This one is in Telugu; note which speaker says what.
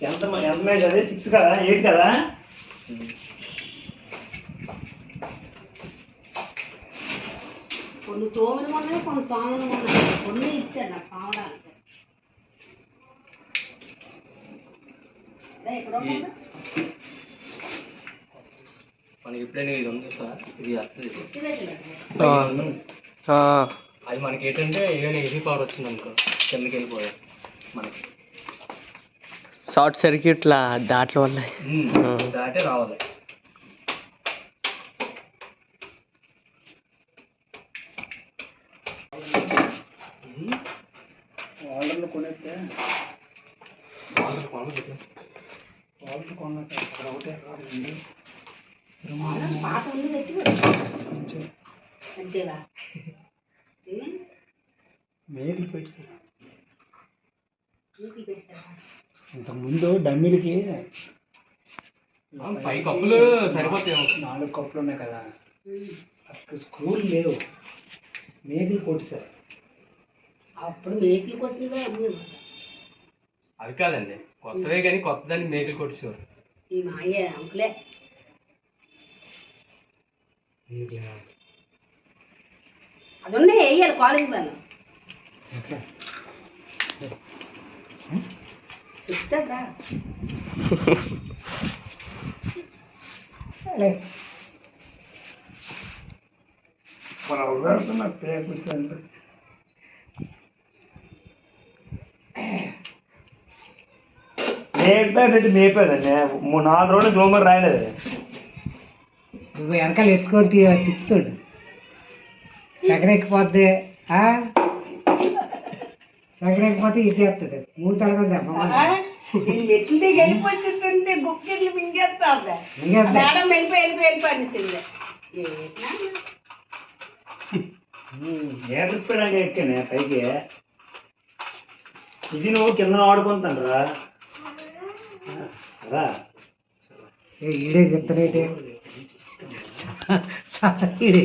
Speaker 1: ఎంత మైజ్ అది 6 కదా 8 కదా
Speaker 2: కొన్ని తోమలు ఉన్నాయి కొన్ని తోమలు ఉన్నాయి కొన్ని ఇచ్చారు నాకు కావడానికి
Speaker 3: మనకి ఎప్పుడైనా ఇది ఉంది సార్ ఇది అది మనకి ఏంటంటే ఏదైనా ఏసీ పవర్ వచ్చింది అనుకో కిందకి వెళ్ళిపోయాయి మనకి
Speaker 4: షార్ట్ సర్క్యూట్లా దాంట్లో వల్ల
Speaker 3: దాటే రావాలి.
Speaker 1: వాళ్ళని కొనేస్తే
Speaker 2: పాత ఉంది పెట్టి అంతేవా
Speaker 1: మేకులు పెట్టారు ఇంతకుముందు డమ్మీలకి
Speaker 3: పై కప్పులు సరిపోతాయి
Speaker 1: 4 కప్పులు ఉన్నాయి కదా అక్కడ స్క్రూలు లేవు మేకులు కొట్టారు
Speaker 2: అప్పుడు మేకులు కొట్టినవే అమ్మేవారు
Speaker 3: అవి కాదండి కొత్తవే కానీ కొత్తదాన్ని మేకులు కొట్టేవారు
Speaker 2: ఈ మాయే అంకులే అది ఉండే వేయాలి కాలేజ్ వాళ్ళు చెప్తాడా
Speaker 1: మేపేదండి 4 రోజులు దోమలు రాయలేదు
Speaker 5: నువ్వు వెనకాల ఎత్తుకొని తిప్పుతాడు సగరెక్కిపోద్ది సగరెక్కిపోతే ఇది చేస్తుంది మూడు తలగొద్దా
Speaker 2: మెట్లు దిగి వెళ్ళిపోతుంటే గుక్కెళ్ళు మింగేస్తా మేడం వెళ్ళిపోయింది
Speaker 1: ఏడిపోయాక ఎక్కానే పైకి ఇది నువ్వు కింద ఆడుకుంటాను రా రా
Speaker 5: ఈడే చెప్తానేటే ఈడే